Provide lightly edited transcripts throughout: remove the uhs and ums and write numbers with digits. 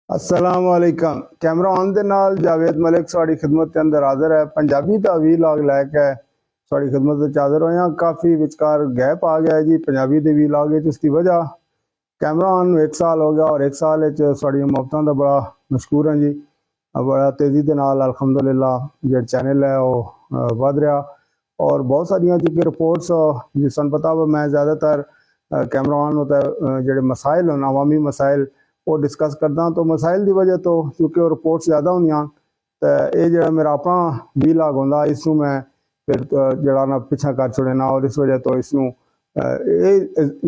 अस्सलाम वालेकुम। Camera on दे नाल जावेद मलिक साड़ी खिदमत के अंदर हाजिर है। पंजाबी दा वीलॉग लैके साड़ी खिदमत विच हाजिर होया। काफ़ी विचकार गैप आ गया जी पंजाबी दे वीलॉग विच। उसकी वजह कैमरा ऑन 1 साल हो गया और 1 साल विच साड़ियां मुहब्बतां दा बड़ा मशकूर हैं जी। बड़ा तेज़ी दे नाल अल्हम्दुलिल्लाह जो चैनल है वो वध रहा और बहुत सारियां चूँकि रिपोर्ट्स जिसन पता वा मैं ज़्यादातर कैमरा ऑन होता है जो मसाइल होना अवामी मसाइल वो डिस्कस करदा। तो मसाइल की वजह तो क्योंकि वो रिपोर्ट ज़्यादा होंदियां तो ये जो मेरा अपना वीलॉग होंदा इसनूं मैं फिर जड़ा ना पिछा कर छुड़ना और इस वजह तो इसनूं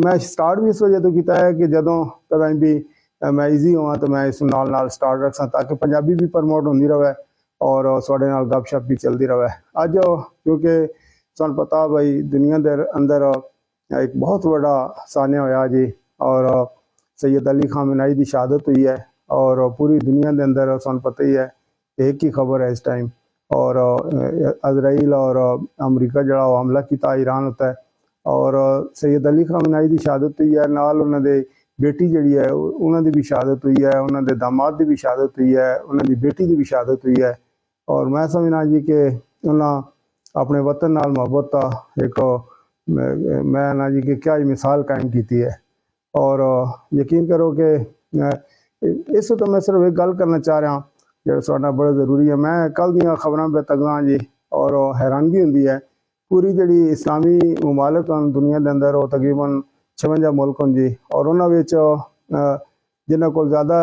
मैं स्टार्ट भी इस वजह तो किया है कि जदों कदा भी मैं ईजी होवां तो मैं इस नाल नाल स्टार्ट रखा ताकि पंजाबी भी प्रमोट होंदी रहे और साढ़े नाल गपशप भी चलती रहे। अज क्योंकि तुहानूं पता भाई दुनिया के अंदर एक बहुत बड़ा सान्या होया जी और सैयद अली खामेनी की शहादत हुई है और पूरी दुनिया के अंदर तुहानूं पता ही है एक ही खबर है इस टाइम और इजराइल और अमरीका जड़ा हमला किया ईरान होता है और सैयद अली खामेनी की शहादत हुई है। नाल उन्होंने बेटी जी है उन्होंने भी शहादत हुई है, उन्होंने दामाद की भी शहादत हुई है, उन्होंने बेटी की भी शहादत हुई है। और मैं समझना जी कि उन्होंने अपने वतन नाल मुहब्बत का एक मैं ना जी कि क्या ही मिसाल कायम की है। और यकीन करो कि इस तो मैं सिर्फ एक गल करना चाह रहा जो साढ़ा बड़ा जरूरी है। मैं कल दियाँ खबरां पे तकदा जी और हैरानगी होंदी है पूरी जी इस्लामी ममालिक दुनिया के अंदर वो तकरीबन 56 मुल्क हों जी और उन्होंने जिन्होंने को ज़्यादा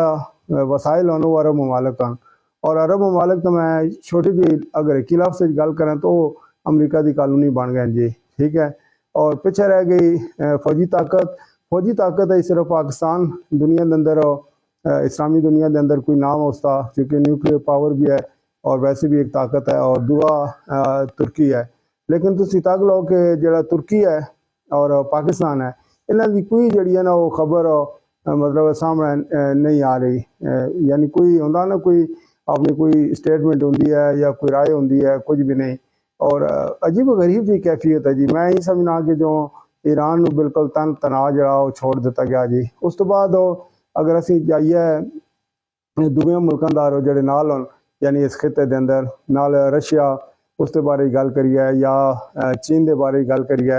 वसाइल हों वो अरब ममालिक हैं और अरब ममालिक तो मैं छोटी जी अगर एक लफ्ज़ से गल करें तो अमरीका की कॉलोनी बन गए जी, ठीक है। और पीछे रह गई फौजी ताकत है सिर्फ पाकिस्तान दुनिया के अंदर इस्लामी दुनिया के अंदर कोई नाम उसका क्योंकि न्यूक्लियर पावर भी है और वैसे भी एक ताकत है और दुआ तुर्की है। लेकिन तुम तक लो कि जो तुर्की है और पाकिस्तान है इन्हों की कोई जी है ना वो खबर मतलब सामने नहीं आ रही, यानी कोई होंदा ना कोई अपनी कोई स्टेटमेंट होंदी है या कोई राय होंदी है कुछ भी नहीं। और अजीब गरीब जी कैफियत है जी। मैं ये समझना कि जो ईरान बिल्कुल तन तना जरा छोड़ दिता गया जी। उस तो बाद अगर असी जाइए दूसरे मुल्कों का जोड़े नाल होन यानी इस खिते के अंदर नाल रशिया उसके बारे गल करिए या चीन के बारे गल करिए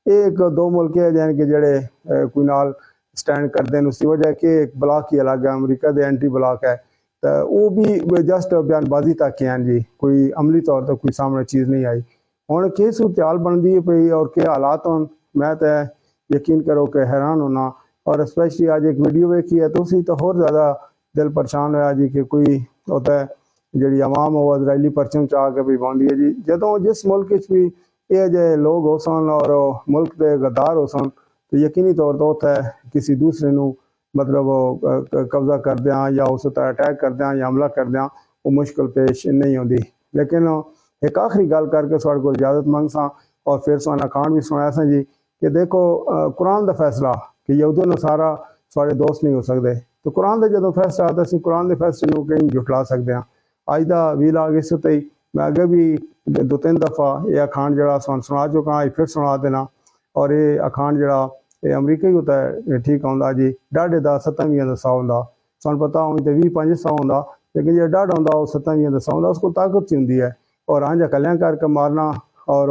ये एक दो मुल्क है यानी कि जड़े कोई नाल स्टैंड करते हैं। उसकी वजह कि एक ब्लॉक ही अलग है अमरीका के एंटी ब्लॉक है तो वो भी जस्ट बयानबाजी तक ही हैं जी, कोई अमली तौर पर कोई सामने चीज़ नहीं आई। हुण कि सूरत हाल बनती है पई और के हालात होन मैं तो यकीन करो कि हैरान होना। और स्पैशली आज एक वीडियो वेखी है तो उसी तो होर ज़्यादा दिल परेशान होया जी कि कोई होता है जी आवाम वो इजरायली परचम चाह के भी पाँदी है जी। जदों जिस मुल्क भी ये जे लोग हो सन और मुल्क के गद्दार हो सन तो यकीनी तौर पर होता है किसी दूसरे नू मतलब कब्जा कर दें या उस पर अटैक कर दें या हमला कर दें वो मुश्किल पेश नहीं होती। लेकिन एक आखिरी गल करके साढ़े को इजाजत मंग सा और फिर सुना अकाउंट भी सुनाया सा जी कि देखो कुरान का फैसला कि यहूदी नसारा साढ़े दोस्त नहीं हो सकते तो कुरान का जो फैसला आता है कुरान के फैसले को कहीं जुटला सकते हैं। अज का वीलॉग इस ते ही मैं अगे भी 2-3 दफ़ा ये अखांड जरा सुना चुका फिर सुना देना। और ये अखांड जरा ये अमरीका ही होता है ठीक आता जी डाढ़े का 7-20 का 100 होंगे सूँ पता उंज तो 20-25 होंगे लेकिन जो डाढ़ होंगे वो 7-20 का 100 होंगे उसको ताकत सी होंगी है। और आंजा कलियां करके मारना और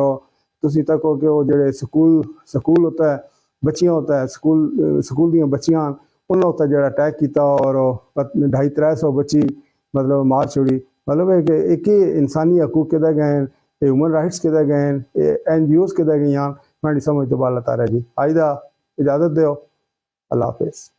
तुसी तको कि वो जो स्कूल होता है बच्चियां होता है स्कूल दी बच्चियां उन्होंने उत्तर जो अटैक किया और 250-300 बच्ची मतलब मार छोड़ी। मतलब एक ही इंसानी हकूक किए गए हैं, ह्यूमन राइट्स किए गए हैं, NGOs किए गई हैं। मैं समझ तो बाला तारा जी अज का इजाजत दो। अल्लाह हाफिज।